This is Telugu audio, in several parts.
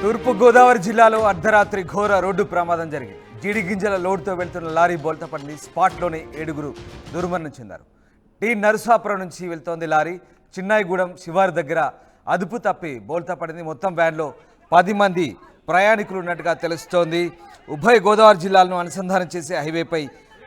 తూర్పు గోదావరి జిల్లాలో అర్ధరాత్రి ఘోర రోడ్డు ప్రమాదం జరిగింది. జీడి గింజల లోడ్తో వెళ్తున్న లారీ బోల్తా పడింది. స్పాట్లోనే 7 దుర్మరణం చెందారు. టీ నరసాపురం నుంచి వెళ్తోంది లారీ. చిన్నాయిగూడెం శివారు దగ్గర అదుపు తప్పి బోల్తా పడింది. మొత్తం వ్యాన్లో 10 మంది ప్రయాణికులు ఉన్నట్టుగా తెలుస్తోంది. ఉభయ గోదావరి జిల్లాలను అనుసంధానం చేసే హైవేపై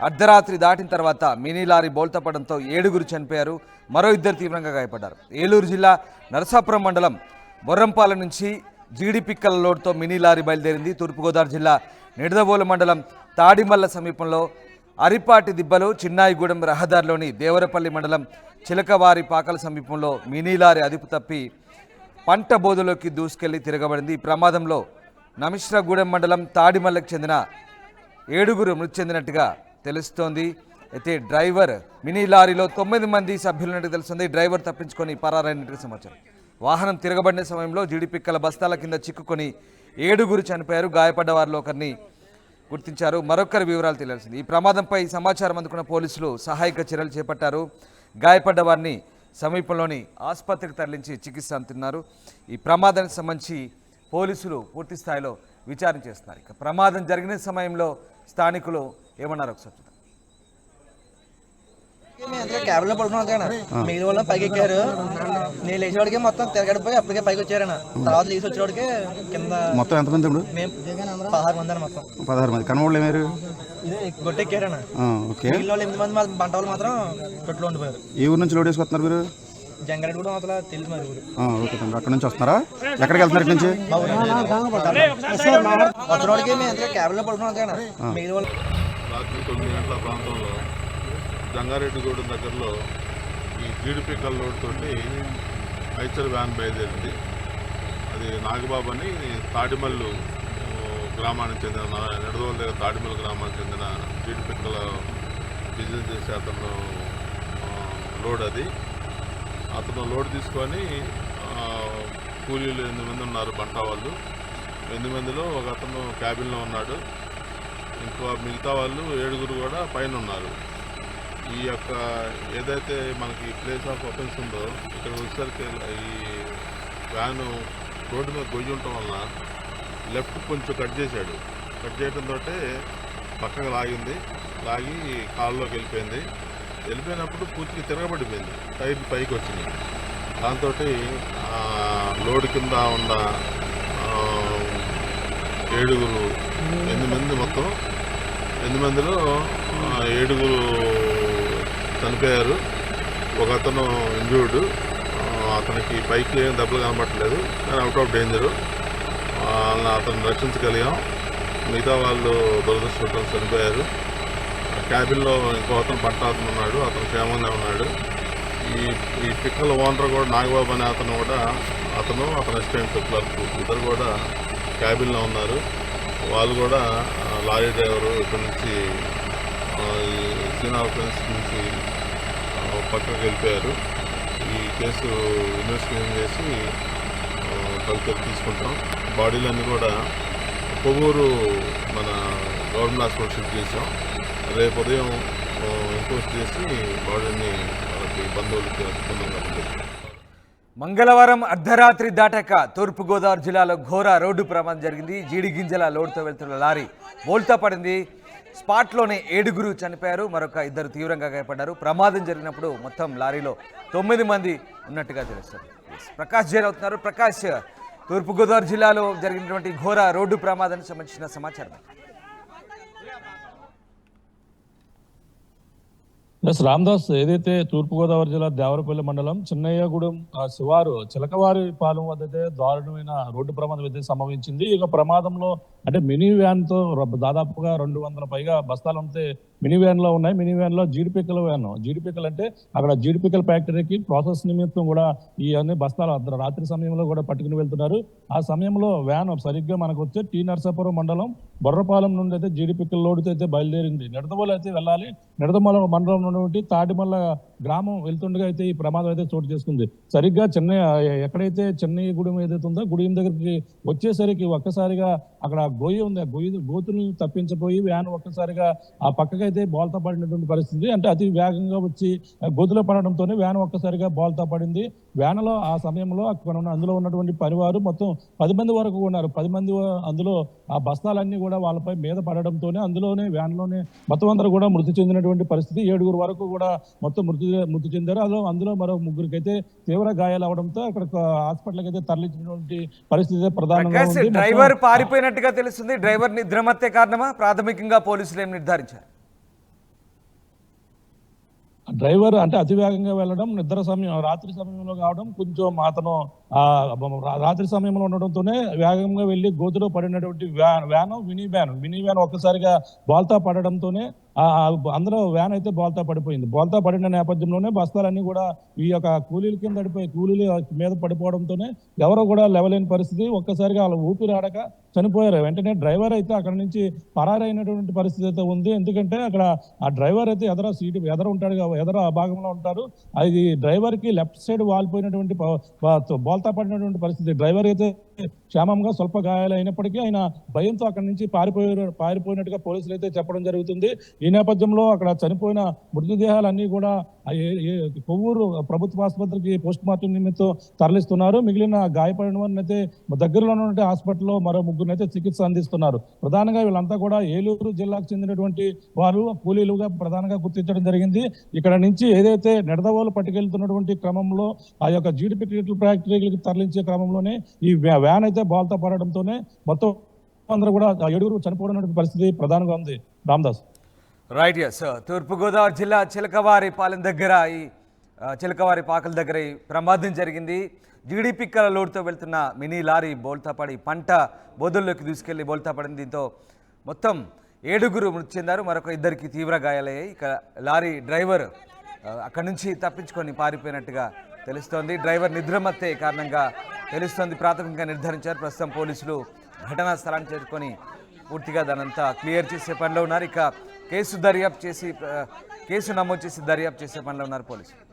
అర్ధరాత్రి దాటిన తర్వాత మినీ లారీ బోల్తా పడడంతో 7 చనిపోయారు. మరో 2 తీవ్రంగా గాయపడ్డారు. ఏలూరు జిల్లా నరసాపురం మండలం బొర్రంపాలెం నుంచి జీడిపిక్కల లోడ్తో మినీ లారీ బయలుదేరింది. తూర్పుగోదావరి జిల్లా నిడదవోలు మండలం తాడిమల్ల సమీపంలో అరిపాటి దిబ్బలు చిన్నాయిగూడెం రహదారిలోని దేవరపల్లి మండలం చిలకవారి పాకల సమీపంలో మినీ లారీ అదుపు తప్పి పంట బోధలోకి దూసుకెళ్లి తిరగబడింది. ఈ ప్రమాదంలో నమిశ్రగూడెం మండలం తాడిమల్లకు చెందిన 7 మృతి చెందినట్టుగా తెలుస్తోంది. అయితే డ్రైవర్ మినీ లారీలో 9 మంది సభ్యులున్నట్టు తెలుస్తుంది. డ్రైవర్ తప్పించుకొని పరారైనట్టుగా సమాచారం. వాహనం తిరగబడిన సమయంలో జీడిపిక్కల బస్తాల కింద చిక్కుకొని 7 చనిపోయారు. గాయపడ్డ వారిలో ఒకరిని గుర్తించారు. మరొకరి వివరాలు తెలియాల్సింది. ఈ ప్రమాదంపై సమాచారం అందుకున్న పోలీసులు సహాయక చర్యలు చేపట్టారు. గాయపడ్డ వారిని సమీపంలోని ఆసుపత్రికి తరలించి చికిత్స అందుతున్నారు. ఈ ప్రమాదానికి సంబంధించి పోలీసులు పూర్తి స్థాయిలో విచారణ చేస్తున్నారు. ఇక ప్రమాదం జరిగిన సమయంలో స్థానికులు ఏమన్నారు ఒకసారి చూద్దాం. క్యాబ్ లో పడుకున్నా మిగిలిన వాళ్ళు పైకి ఎక్కారు. నేను లేచేవాడికి మొత్తం తిరగడిపోయి అప్పటికే పైకి వచ్చారన్న. తర్వాత లేచి వచ్చేవాడికి కింద మొత్తం ఎంతమంది ఇప్పుడు? మేము 16 మంది అన్న. మొత్తం 16 మంది కనవాళ్ళు ఏమారు గొట్టెక్కారన్న. మిగిలిన వాళ్ళు 8 మంది బంట వాళ్ళు మాత్రం తొట్టులో ఉండిపోయారు. ఏ ఊరు నుంచి లోడ్ వేసుకొస్తున్నారు మీరు? జంగారెడ్డి కూడా అసలు తెలుసు మరి ఊరు. ఓకే తమ్ముడు, అక్కడ నుంచి వస్తున్నారా? ఎక్కడికి వెళ్తున్నారు ఇక్కడ నుంచి? వచ్చినవాడికి మేము క్యాబ్ లో పడుకున్నాం. మిగిలిన వాళ్ళు రాత్రి 9 గంటల ప్రాంతంలో జంగారెడ్డిగూడెం దగ్గరలో ఈ జీడిపిక్కల లోడ్ తోటి ఐచర్ వ్యాన్ బయలుదేరింది. అది నాగబాబు అని తాడిమల్లు గ్రామానికి చెందిన నిడదవోలు దగ్గర తాడిమల్లు గ్రామానికి చెందిన జీడిపిక్కల బిజినెస్ చేసే అతను లోడ్ అది. అతను లోడ్ తీసుకొని కూలీలు 8 మంది ఉన్నారు బంటా వాళ్ళు. 8 మందిలో ఒక అతను క్యాబిన్లో ఉన్నాడు. ఇంకో మిగతా వాళ్ళు 7 కూడా పైన ఉన్నారు. ఈ యొక్క ఏదైతే మనకి ప్లేస్ ఆఫ్ అఫెన్స్ ఉందో ఇక్కడ వచ్చేసరికి ఈ వ్యాను రోడ్డు మీద గొయ్యి ఉండటం వలన లెఫ్ట్ కొంచెం కట్ చేశాడు. కట్ చేయడంతో పక్కగా లాగి కాళ్ళలోకి వెళ్ళిపోయినప్పుడు పూర్తిగా తిరగబడిపోయింది. టైర్ పైకి వచ్చినాయి. దాంతో లోడ్ కింద ఉన్న 8 మంది మొత్తం 8 మందిలో 7 చనిపోయారు. ఒక అతను ఇంజూర్డ్. అతనికి పైకి ఏం దెబ్బలు కనబట్టలేదు, కానీ అవుట్ ఆఫ్ డేంజరు. అతను రక్షించగలిగాం. మిగతా వాళ్ళు దురదృష్టం చనిపోయారు. క్యాబిన్లో ఇంకో అతను అతను ఉన్నాడు. అతను క్షేమంగా ఉన్నాడు. ఈ పిక్కల ఓనర్ కూడా నాగబాబు అనే అతను అతను అసిస్టెంట్ క్లర్క్ ఇద్దరు కూడా క్యాబిన్లో ఉన్నారు. వాళ్ళు కూడా లారీ డ్రైవరు ఇక్కడ నుంచి సీనా ఆఫెన్స్ నుంచి పక్కకు వెళ్ళిపోయారు. ఈ కేసు ఇన్వెస్టిగేషన్ చేసి తదుపరి తీసుకుంటాం. బాడీలన్నీ కూడా కొవ్వూరు మన గవర్నమెంట్ హాస్పిటల్ షిఫ్ట్ చేసాం. రేపు ఉదయం ఇంపోస్ట్ చేసి బాడీని వాళ్ళకి బంధువులకి పొందాం. మంగళవారం అర్ధరాత్రి దాటాక తూర్పుగోదావరి జిల్లాలో ఘోర రోడ్డు ప్రమాదం జరిగింది. జీడి గింజల లోడ్తో వెళ్తున్న లారీ బోల్తా పడింది. స్పాట్లోనే 7 చనిపోయారు. మరొక 2 తీవ్రంగా గాయపడ్డారు. ప్రమాదం జరిగినప్పుడు మొత్తం లారీలో 9 మంది ఉన్నట్టుగా తెలుస్తుంది. ప్రకాష్ జైన్ అవుతున్నారు. ప్రకాష్, తూర్పుగోదావరి జిల్లాలో జరిగినటువంటి ఘోర రోడ్డు ప్రమాదానికి సంబంధించిన సమాచారం. రామదాస్, ఏదైతే తూర్పుగోదావరి జిల్లా దేవరపల్లి మండలం చిన్నయ్యగూడెం శివారు చిలకవారి పాలెం వద్ద అయితే దారుణమైన రోడ్డు ప్రమాదం అయితే సంభవించింది. ఇక ప్రమాదంలో అంటే మినీ వ్యాన్ తో దాదాపుగా 200 పైగా బస్తాలు ఉంటే మినీ వ్యాన్ లో ఉన్నాయి. మినీ వ్యాన్ లో జీడిపిక్కల వ్యాన్. జీడిపిక్కలు అంటే అక్కడ జీడిపిక్కల ఫ్యాక్టరీకి ప్రాసెస్ నిమిత్తం కూడా ఈ అన్ని బస్తాలు రాత్రి సమయంలో కూడా పట్టుకుని వెళ్తున్నారు. ఆ సమయంలో వ్యాన్ సరిగ్గా మనకు వచ్చే టీ నరసాపురం మండలం బొర్రపాలెం నుండి అయితే జీడిపిక్కల లోడుతో అయితే బయలుదేరింది. నిడదవోలు అయితే వెళ్ళాలి. నిడదమల మండలం నుండి తాడిమల్ల గ్రామం వెళ్తుండగా అయితే ఈ ప్రమాదం అయితే చోటు చేసుకుంది. సరిగ్గా ఎక్కడైతే చెన్నయ్యగూడెం ఏదైతే ఉందో గుడియం దగ్గరికి వచ్చేసరికి ఒక్కసారిగా అక్కడ గొయ్యి ఉంది. ఆ గోతులను తప్పించబోయి వ్యాన్ ఒక్కసారిగా ఆ పక్కకైతే బోల్తా పడినటువంటి పరిస్థితి. అంటే అతి వేగంగా వచ్చి గోతులో పడడంతోనే వ్యాన్ ఒక్కసారిగా బోల్తా పడింది. వ్యాన్లో ఆ సమయంలో అక్కడ అందులో ఉన్నటువంటి పనివారు మొత్తం 10 మంది వరకు ఉన్నారు. 10 మంది అందులో ఆ బస్తాలన్నీ కూడా వాళ్ళపై మీద పడడంతోనే అందులోనే వ్యాన్లోనే మొత్తం అందరూ కూడా మృతి చెందినటువంటి పరిస్థితి. 7 వరకు కూడా మొత్తం మృతి చెందారు. అందులో మరో 3కి అయితే తీవ్ర గాయాలు అవడంతో అక్కడ హాస్పిటల్కి అయితే తరలించినటువంటి పరిస్థితి ప్రధానంగా ఉంది. డ్రైవర్ పారిపోయినట్టుగా తెలుస్తుంది. డ్రైవర్ నిద్రమత్తే కారణమా? ప్రాథమికంగా పోలీసులు ఏం నిర్ధారించారు? డ్రైవర్ అంటే అతివేగంగా వెళ్ళడం, రాత్రి సమయంలో కావడం, కొంచెం అతను రాత్రి సమయంలో ఉండడంతోనే వేగంగా వెళ్ళి గోతులో పడినటువంటి మినీ వ్యాన్ ఒక్కసారిగా బోల్తా పడడంతోనే అందులో వ్యాన్ అయితే బోల్తా పడిపోయింది. బోల్తా పడిన నేపథ్యంలోనే బస్తాలన్నీ కూడా ఈ యొక్క కూలీల కింద కూలీల మీద పడిపోవడంతోనే ఎవరో కూడా లేవలేని పరిస్థితి. ఒక్కసారిగా వాళ్ళ ఊపిరాడక చనిపోయారు. వెంటనే డ్రైవర్ అయితే అక్కడ నుంచి పరారైనటువంటి పరిస్థితి అయితే ఉంది. ఎందుకంటే అక్కడ ఆ డ్రైవర్ అయితే ఎదర ఉంటాడు, ఎదర ఆ భాగంలో ఉంటారు. అది డ్రైవర్ కి లెఫ్ట్ సైడ్ వాలిపోయినటువంటి బోల్తా పడినటువంటి పరిస్థితి. డ్రైవర్ అయితే క్షేమంగా స్వల్ప గాయాలు అయినప్పటికీ ఆయన భయంతో అక్కడి నుంచి పారిపోయినట్టుగా పోలీసులు అయితే చెప్పడం జరుగుతుంది. ఈ నేపథ్యంలో అక్కడ చనిపోయిన మృతదేహాలన్నీ కూడా కొవ్వూరు ప్రభుత్వ ఆసుపత్రికి పోస్ట్ మార్టం నిమిత్తం తరలిస్తున్నారు. మిగిలిన గాయపడిన వారిని అయితే దగ్గరలో ఉన్నటువంటి హాస్పిటల్లో మరో 3 అయితే చికిత్స అందిస్తున్నారు. ప్రధానంగా వీళ్ళంతా కూడా ఏలూరు జిల్లాకు చెందినటువంటి వారు కూలీలుగా ప్రధానంగా గుర్తించడం జరిగింది. ఇక్కడ నుంచి ఏదైతే నిడదవోలు పట్టుకెళ్తున్నటువంటి క్రమంలో ఆ యొక్క జీడిపి ఫ్యాక్టరీలకు తరలించే క్రమంలోనే ఈ వ్యాన్ అయితే బోల్తా పడడంతోనే మొత్తం అందరూ కూడా 7 చనిపోవడం పరిస్థితి ప్రధానంగా ఉంది. రామదాస్. రైట్. ఎస్. తూర్పుగోదావరి జిల్లా చిలకవారిపాలెం దగ్గర చిలకవారిపాకల దగ్గర ఈ ప్రమాదం జరిగింది. జీడిపిక్కల లోడ్తో వెళ్తున్న మినీ లారీ బోల్తా పడి పంట బోధుల్లోకి దూసుకెళ్లి బోల్తా పడింది. దీంతో మొత్తం 7 మృతి చెందారు. మరొక 2కి తీవ్ర గాయాలయ్యాయి. ఇక లారీ డ్రైవర్ అక్కడి నుంచి తప్పించుకొని పారిపోయినట్టుగా తెలుస్తోంది. డ్రైవర్ నిద్రమత్తే కారణంగా తెలుస్తోంది. ప్రాథమికంగా నిర్ధారించారు. ప్రస్తుతం పోలీసులు ఘటనా స్థలాన్ని చేరుకొని పూర్తిగా దానంతా క్లియర్ చేసే పనిలో ఉన్నారు. ఇక కేసు నమోదు చేసి దర్యాప్తు చేసే పనిలో ఉన్నారు పోలీసులు.